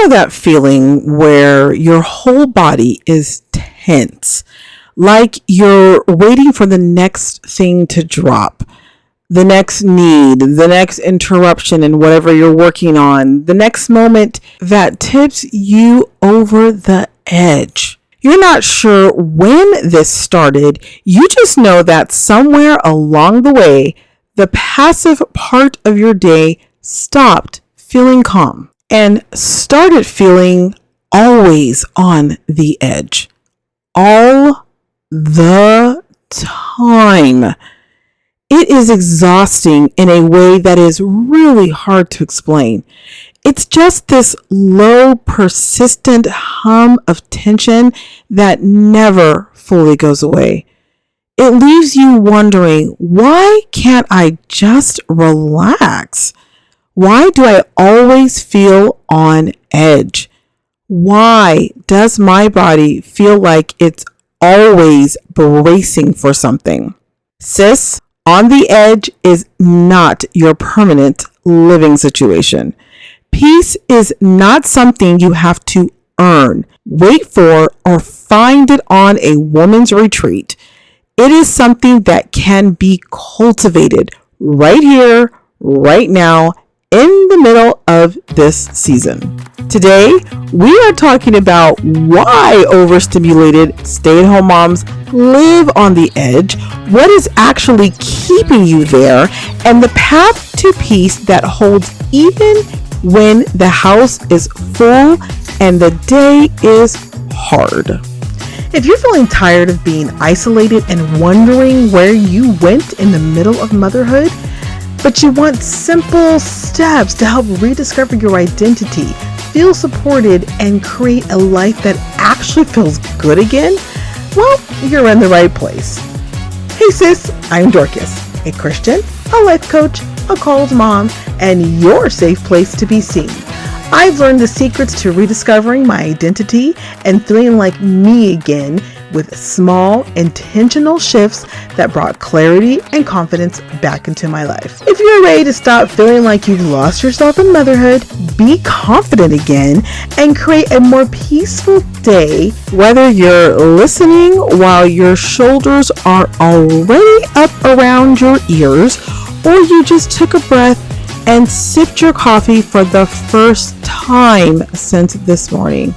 know that feeling where your whole body is tense, like you're waiting for the next thing to drop, the next need, the next interruption in whatever you're working on, the next moment that tips you over the edge. You're not sure when this started. You just know that somewhere along the way, the passive part of your day stopped feeling calm and started feeling always on the edge. All the time. It is exhausting in a way that is really hard to explain. It's just this low, persistent hum of tension that never fully goes away. It leaves you wondering, why can't I just relax? Why do I always feel on edge? Why does my body feel like it's always bracing for something? Sis, on the edge is not your permanent living situation. Peace is not something you have to earn, wait for, or find it on a woman's retreat. It is something that can be cultivated right here, right now, in the middle of this season. Today, we are talking about why overstimulated stay-at-home moms live on the edge, what is actually keeping you there, and the path to peace that holds even when the house is full and the day is hard. If you're feeling tired of being isolated and wondering where you went in the middle of motherhood, but you want simple steps to help rediscover your identity, feel supported, and create a life that actually feels good again, well, you're in the right place. Hey sis, I'm Dorcas, a Christian, a life coach, a called mom, and your safe place to be seen. I've learned the secrets to rediscovering my identity and feeling like me again with small, intentional shifts that brought clarity and confidence back into my life. If you're ready to stop feeling like you've lost yourself in motherhood, be confident again, and create a more peaceful day, whether you're listening while your shoulders are already up around your ears, or you just took a breath and sipped your coffee for the first time since this morning.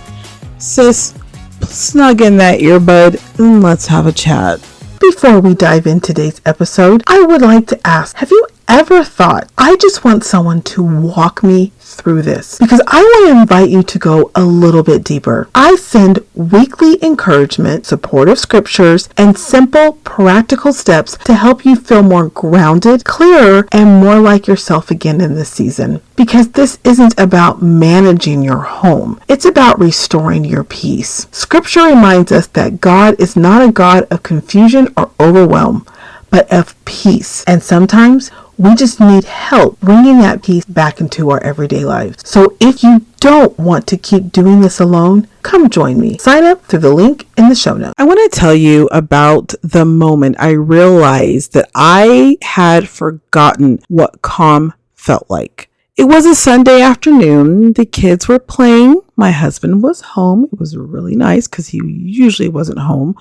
Sis, snug in that earbud and let's have a chat. Before we dive into today's episode, I would like to ask, have you ever thought, I just want someone to walk me through this? Because I want to invite you to go a little bit deeper. I send weekly encouragement, supportive scriptures, and simple practical steps to help you feel more grounded, clearer, and more like yourself again in this season. Because this isn't about managing your home. It's about restoring your peace. Scripture reminds us that God is not a God of confusion or overwhelm, but of peace. And sometimes we just need help bringing that peace back into our everyday lives. So if you don't want to keep doing this alone, come join me. Sign up through the link in the show notes. I want to tell you about the moment I realized that I had forgotten what calm felt like. It was a Sunday afternoon. The kids were playing. My husband was home. It was really nice because he usually wasn't home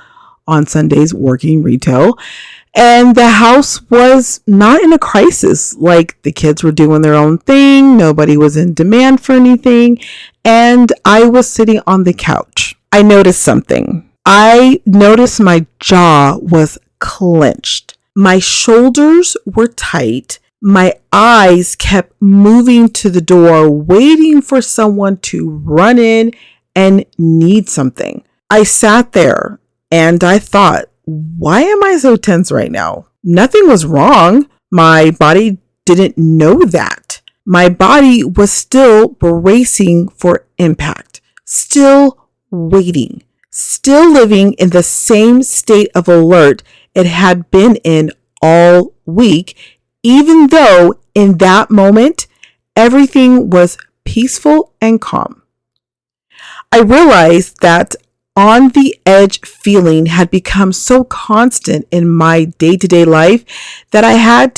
on Sundays working retail. And the house was not in a crisis. Like, the kids were doing their own thing. Nobody was in demand for anything. And I was sitting on the couch. I noticed something. I noticed my jaw was clenched. My shoulders were tight. My eyes kept moving to the door, waiting for someone to run in and need something. I sat there and I thought, why am I so tense right now? Nothing was wrong. My body didn't know that. My body was still bracing for impact, still waiting, still living in the same state of alert it had been in all week, even though in that moment, everything was peaceful and calm. I realized that on the edge feeling had become so constant in my day-to-day life that I had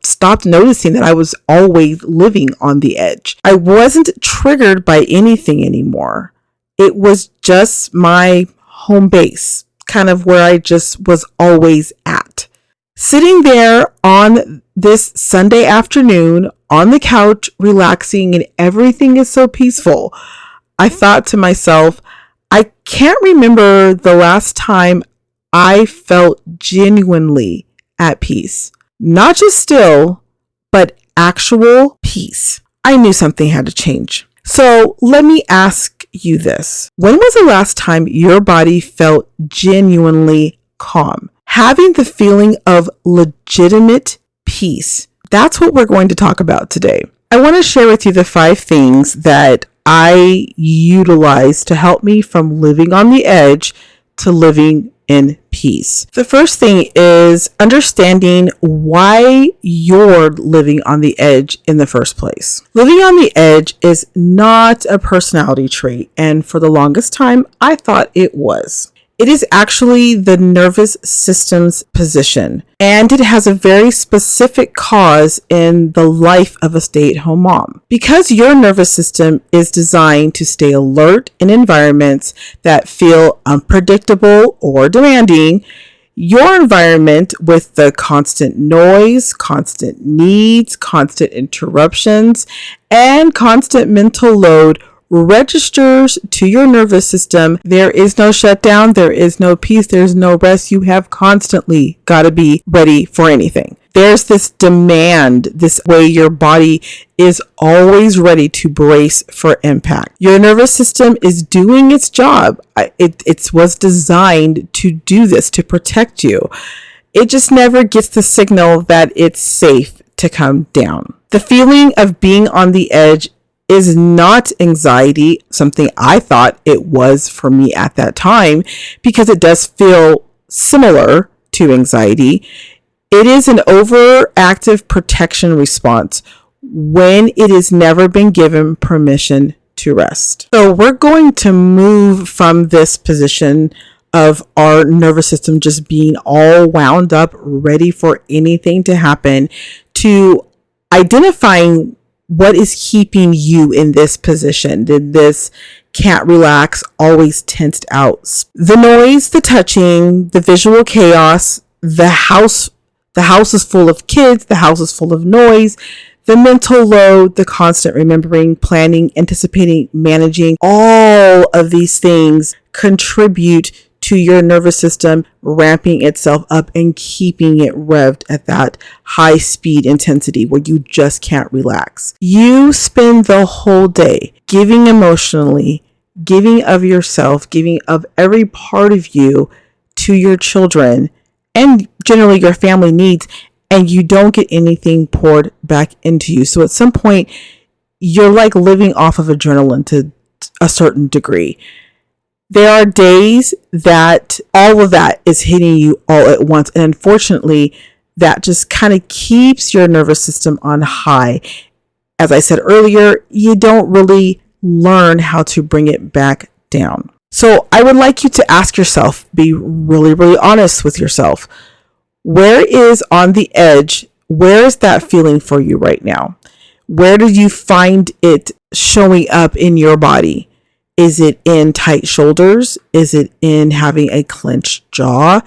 stopped noticing that I was always living on the edge. I wasn't triggered by anything anymore. It was just my home base, kind of where I just was always at. Sitting there on this Sunday afternoon on the couch, relaxing, and everything is so peaceful, I thought to myself, I can't remember the last time I felt genuinely at peace. Not just still, but actual peace. I knew something had to change. So let me ask you this. When was the last time your body felt genuinely calm? Having the feeling of legitimate peace. That's what we're going to talk about today. I want to share with you the 5 things that I utilize to help me from living on the edge to living in peace. The first thing is understanding why you're living on the edge in the first place. Living on the edge is not a personality trait, and for the longest time, I thought it was. It is actually the nervous system's position, and it has a very specific cause in the life of a stay-at-home mom. Because your nervous system is designed to stay alert in environments that feel unpredictable or demanding, your environment with the constant noise, constant needs, constant interruptions, and constant mental load registers to your nervous system. There is no shutdown, there is no peace, there's no rest. You have constantly got to be ready for anything. There's this demand, this way your body is always ready to brace for impact. Your nervous system is doing its job. It was designed to do this, to protect you. It just never gets the signal that it's safe to come down. The feeling of being on the edge is not anxiety, something I thought it was for me at that time, because it does feel similar to anxiety. It is an overactive protection response when it has never been given permission to rest. So we're going to move from this position of our nervous system just being all wound up, ready for anything to happen, to identifying what is keeping you in this position. Did this can't relax, always tensed out? The noise, the touching, the visual chaos, the house is full of kids, the house is full of noise, the mental load, the constant remembering, planning, anticipating, managing, all of these things contribute to your nervous system ramping itself up and keeping it revved at that high speed intensity where you just can't relax. You spend the whole day giving emotionally, giving of yourself, giving of every part of you to your children and generally your family needs, and you don't get anything poured back into you. So at some point, you're like living off of adrenaline to a certain degree. There are days that all of that is hitting you all at once. And unfortunately, that just kind of keeps your nervous system on high. As I said earlier, you don't really learn how to bring it back down. So I would like you to ask yourself, be really, really honest with yourself. Where is on the edge? Where is that feeling for you right now? Where do you find it showing up in your body? Is it in tight shoulders? Is it in having a clenched jaw?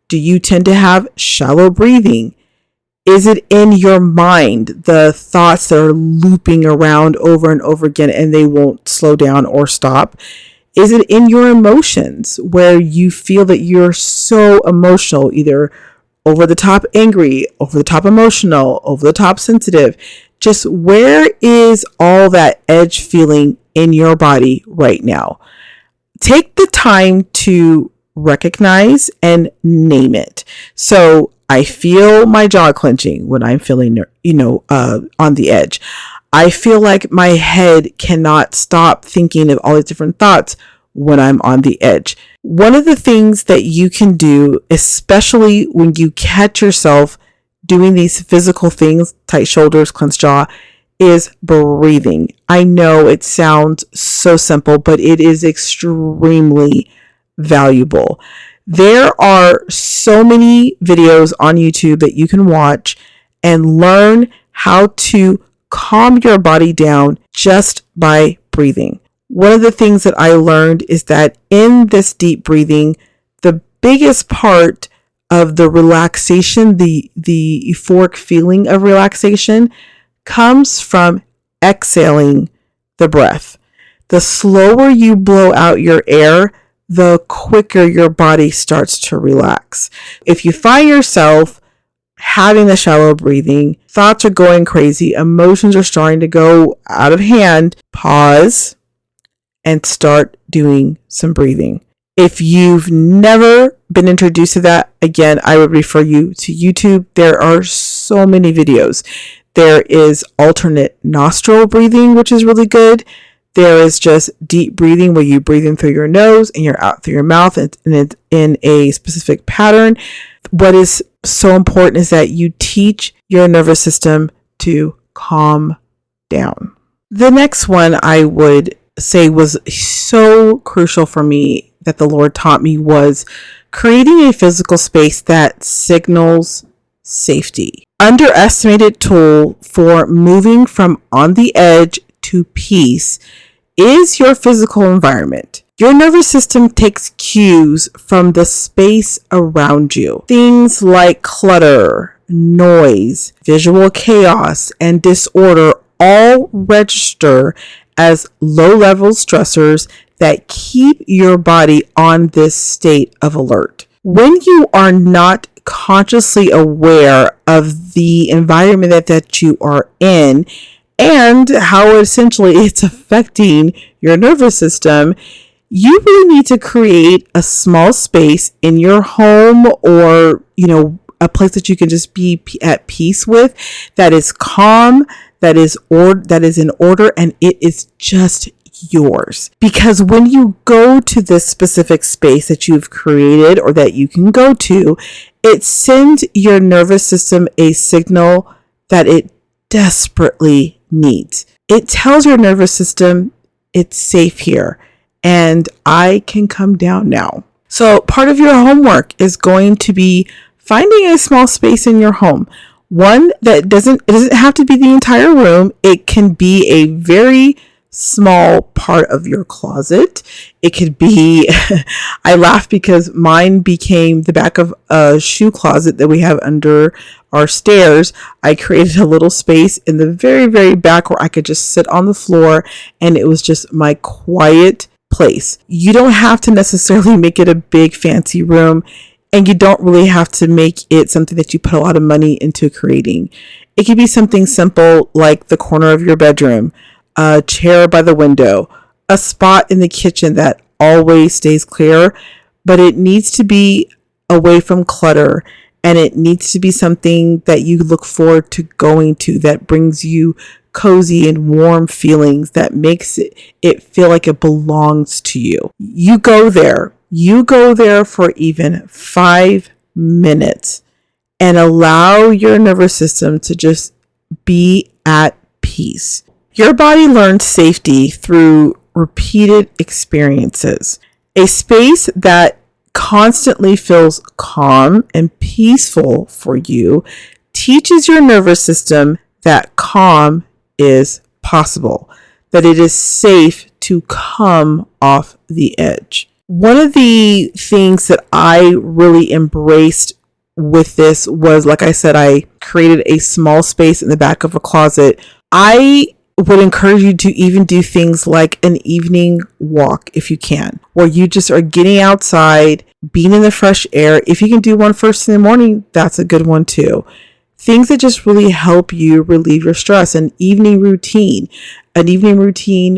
Do you tend to have shallow breathing? Is it in your mind, the thoughts that are looping around over and over again and they won't slow down or stop? Is it in your emotions where you feel that you're so emotional, either over the top angry, over the top emotional, over the top sensitive? Just where is all that edge feeling in your body right now? Take the time to recognize and name it. So I feel my jaw clenching when I'm feeling, on the edge. I feel like my head cannot stop thinking of all these different thoughts when I'm on the edge. One of the things that you can do, especially when you catch yourself doing these physical things, tight shoulders, clenched jaw, is breathing. I know it sounds so simple, but it is extremely valuable. There are so many videos on YouTube that you can watch and learn how to calm your body down just by breathing. One of the things that I learned is that in this deep breathing, the biggest part of the relaxation, the euphoric feeling of relaxation, comes from exhaling the breath. The slower you blow out your air, the quicker your body starts to relax. If you find yourself having the shallow breathing, thoughts are going crazy, emotions are starting to go out of hand, pause and start doing some breathing. If you've never been introduced to that, again, I would refer you to YouTube. There are so many videos. There is alternate nostril breathing, which is really good. There is just deep breathing where you breathe in through your nose and you're out through your mouth and it's in a specific pattern. What is so important is that you teach your nervous system to calm down. The next one I would say was so crucial for me that the Lord taught me was creating a physical space that signals safety. Underestimated tool for moving from on the edge to peace is your physical environment. Your nervous system takes cues from the space around you. Things like clutter, noise, visual chaos, and disorder all register as low-level stressors that keep your body on this state of alert. When you are not consciously aware of the environment that you are in and how essentially it's affecting your nervous system, you really need to create a small space in your home or, a place that you can just be at peace with, that is calm, that is in order, and it is just yours. Because when you go to this specific space that you've created or that you can go to, it sends your nervous system a signal that it desperately needs. It tells your nervous system it's safe here and I can come down now. So part of your homework is going to be finding a small space in your home. One that it doesn't have to be the entire room. It can be a very small part of your closet. It could be, I laugh because mine became the back of a shoe closet that we have under our stairs. I created a little space in the very, very back where I could just sit on the floor and it was just my quiet place. You don't have to necessarily make it a big fancy room, and you don't really have to make it something that you put a lot of money into creating. It could be something simple like the corner of your bedroom, a chair by the window, a spot in the kitchen that always stays clear, but it needs to be away from clutter, and it needs to be something that you look forward to going to, that brings you cozy and warm feelings, that makes it feel like it belongs to you. You go there for even 5 minutes and allow your nervous system to just be at peace. Your body learns safety through repeated experiences. A space that constantly feels calm and peaceful for you teaches your nervous system that calm is possible, that it is safe to come off the edge. One of the things that I really embraced with this was, like I said, I created a small space in the back of a closet. I would encourage you to even do things like an evening walk if you can, where you just are getting outside, being in the fresh air. If you can do one first in the morning, that's a good one too. Things that just really help you relieve your stress. An evening routine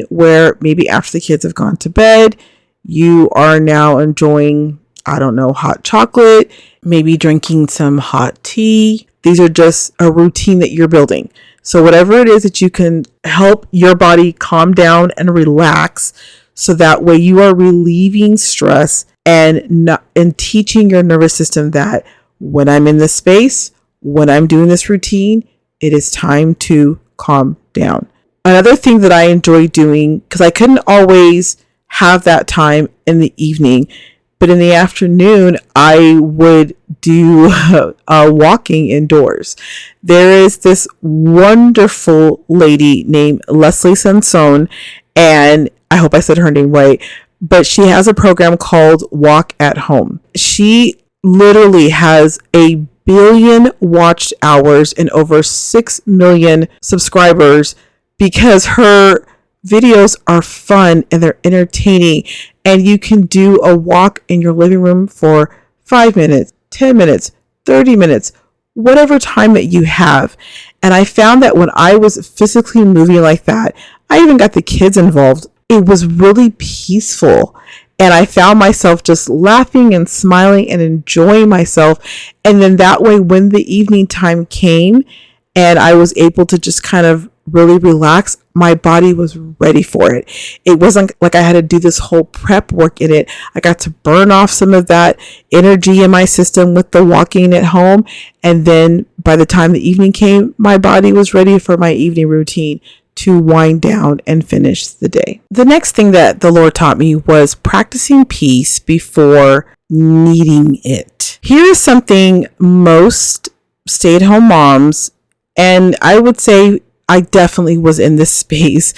where maybe after the kids have gone to bed, you are now enjoying, hot chocolate, maybe drinking some hot tea. These are just a routine that you're building. So whatever it is that you can help your body calm down and relax, so that way you are relieving stress and teaching your nervous system that when I'm in this space, when I'm doing this routine, it is time to calm down. Another thing that I enjoy doing, because I couldn't always have that time in the evening, But in the afternoon, I would do walking indoors. There is this wonderful lady named Leslie Sansone, and I hope I said her name right, but she has a program called Walk at Home. She literally has a billion watched hours and over 6 million subscribers because her videos are fun and they're entertaining, and you can do a walk in your living room for 5 minutes, 10 minutes, 30 minutes, whatever time that you have. And I found that when I was physically moving like that, I even got the kids involved. It was really peaceful. And I found myself just laughing and smiling and enjoying myself. And then that way, when the evening time came and I was able to just kind of really relax, my body was ready for it. It wasn't like I had to do this whole prep work in it. I got to burn off some of that energy in my system with the walking at home. And then by the time the evening came, my body was ready for my evening routine to wind down and finish the day. The next thing that the Lord taught me was practicing peace before needing it. Here is something most stay-at-home moms, and I would say I definitely was in this space,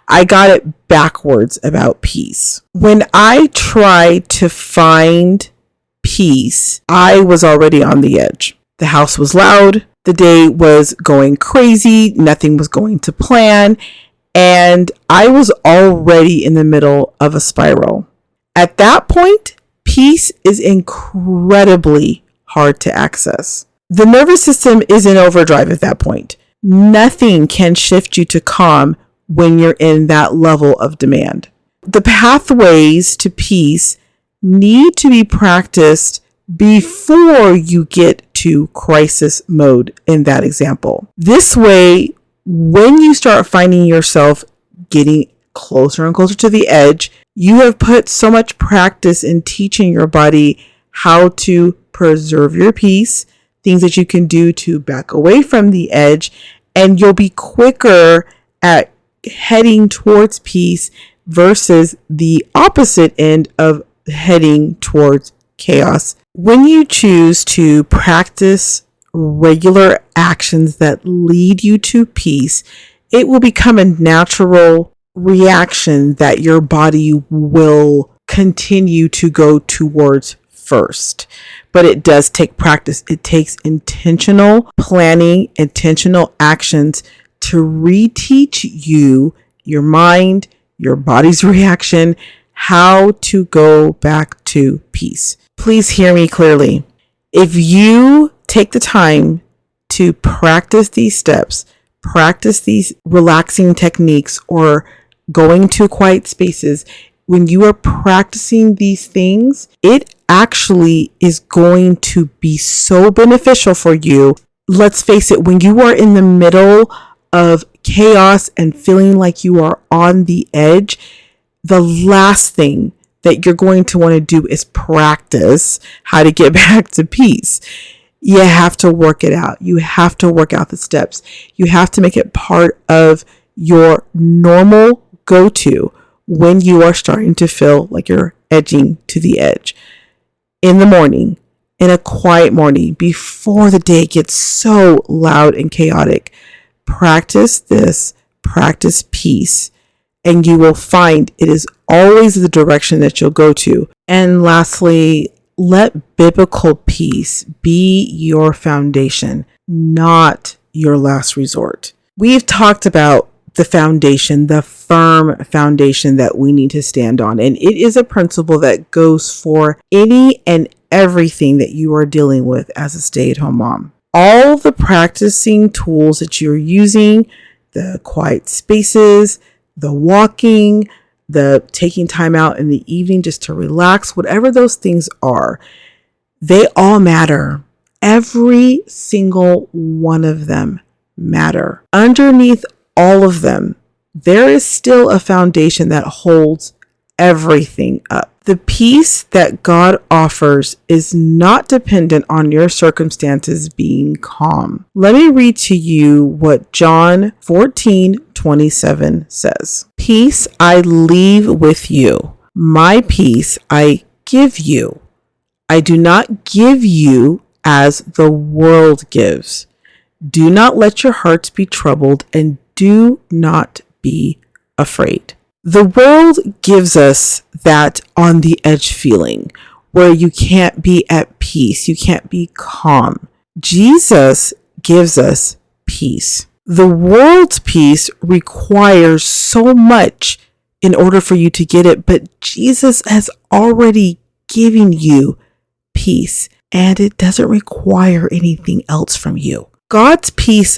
I got it backwards about peace. When I tried to find peace, I was already on the edge. The house was loud. The day was going crazy. Nothing was going to plan. And I was already in the middle of a spiral. At that point, peace is incredibly hard to access. The nervous system is in overdrive at that point. Nothing can shift you to calm when you're in that level of demand. The pathways to peace need to be practiced before you get to crisis mode in that example. This way, when you start finding yourself getting closer and closer to the edge, you have put so much practice in teaching your body how to preserve your peace, things that you can do to back away from the edge, and you'll be quicker at heading towards peace versus the opposite end of heading towards chaos. When you choose to practice regular actions that lead you to peace, it will become a natural reaction that your body will continue to go towards first. But it does take practice. It takes intentional planning, intentional actions to reteach you, your mind, your body's reaction, how to go back to peace. Please hear me clearly. If you take the time to practice these steps, practice these relaxing techniques, or going to quiet spaces, when you are practicing these things, it actually is going to be so beneficial for you. Let's face it, when you are in the middle of chaos and feeling like you are on the edge, the last thing that you're going to want to do is practice how to get back to peace. You have to work it out. You have to work out the steps. You have to make it part of your normal go-to when you are starting to feel like you're edging to the edge. In the morning, in a quiet morning, before the day gets so loud and chaotic, practice this, practice peace, and you will find it is always the direction that you'll go to. And lastly, let biblical peace be your foundation, not your last resort. We've talked about the foundation, the firm foundation that we need to stand on. And it is a principle that goes for any and everything that you are dealing with as a stay-at-home mom. All the practicing tools that you're using, the quiet spaces, the walking, the taking time out in the evening just to relax, whatever those things are, they all matter. Every single one of them matter. Underneath all of them, there is still a foundation that holds everything up. The peace that God offers is not dependent on your circumstances being calm. Let me read to you what John 14:27 says. Peace I leave with you. My peace I give you. I do not give you as the world gives. Do not let your hearts be troubled, and do not be afraid. The world gives us that on the edge feeling where you can't be at peace, you can't be calm. Jesus gives us peace. The world's peace requires so much in order for you to get it, but Jesus has already given you peace, and it doesn't require anything else from you. God's peace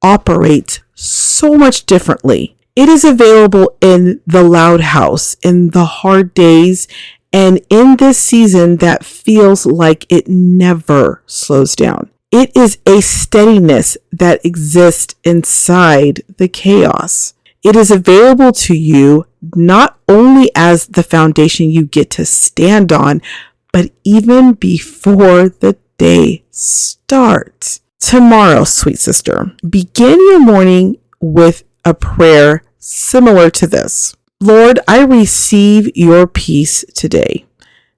operates so much differently. It is available in the loud house, in the hard days, and in this season that feels like it never slows down. It is a steadiness that exists inside the chaos. It is available to you not only as the foundation you get to stand on, but even before the day starts. Tomorrow, sweet sister, begin your morning with a prayer similar to this. Lord, I receive your peace today.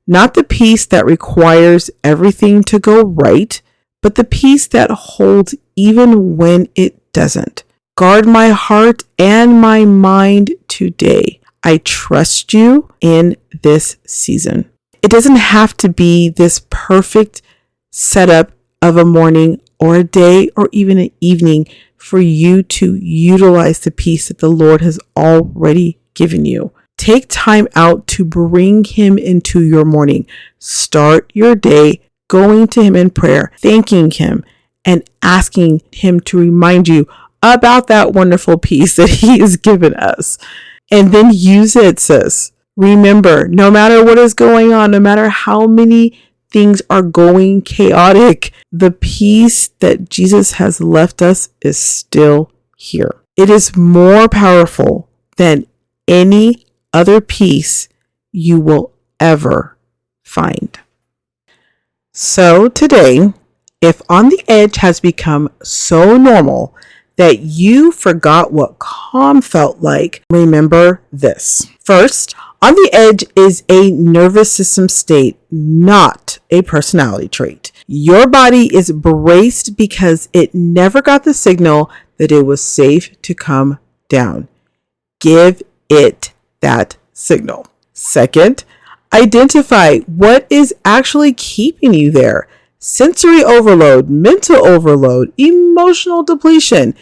Not the peace that requires everything to go right, but the peace that holds even when it doesn't. Guard my heart and my mind today. I trust you in this season. It doesn't have to be this perfect setup of a morning or a day or even an evening for you to utilize the peace that the Lord has already given you. Take time out to bring him into your morning. Start your day going to him in prayer, thanking him, and asking him to remind you about that wonderful peace that he has given us. And then use it, sis. Remember, no matter what is going on, no matter how many things are going chaotic, the peace that Jesus has left us is still here. It is more powerful than any other peace you will ever find. So today, if on the edge has become so normal that you forgot what calm felt like, remember this. First, on the edge is a nervous system state, not a personality trait. Your body is braced because it never got the signal that it was safe to come down. Give it that signal. Second, identify what is actually keeping you there. Sensory overload, mental overload, emotional depletion.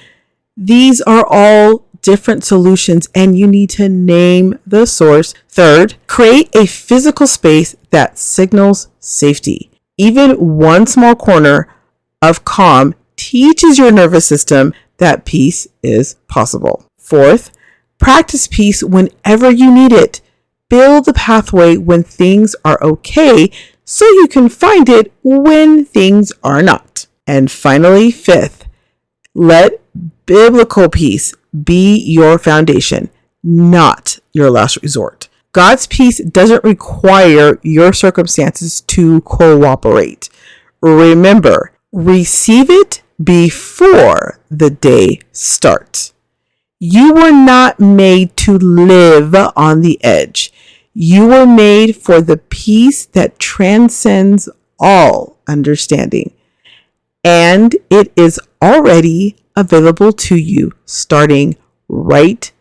These are all different solutions, and you need to name the source. Third, create a physical space that signals safety. Even one small corner of calm teaches your nervous system that peace is possible. Fourth, practice peace whenever you need it. Build the pathway when things are okay so you can find it when things are not. And finally, fifth, let biblical peace be your foundation, not your last resort. God's peace doesn't require your circumstances to cooperate. Remember, receive it before the day starts. You were not made to live on the edge. You were made for the peace that transcends all understanding. And it is already available to you starting right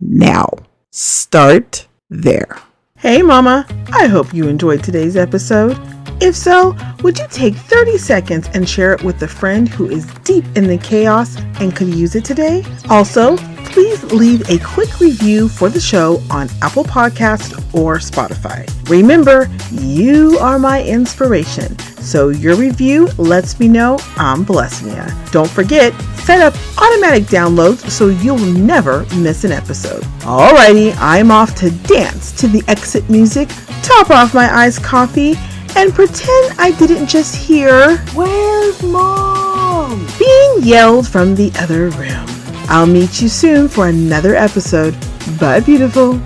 now. Start there. Hey mama, I hope you enjoyed today's episode. If so, would you take 30 seconds and share it with a friend who is deep in the chaos and could use it today? Also, please leave a quick review for the show on Apple Podcasts or Spotify. Remember, you are my inspiration, so your review lets me know I'm blessing you. Don't forget, set up automatic downloads so you'll never miss an episode. Alrighty, I'm off to dance to the exit music, top off my iced coffee, and pretend I didn't just hear, "Where's Mom?" being yelled from the other room. I'll meet you soon for another episode. Bye, beautiful.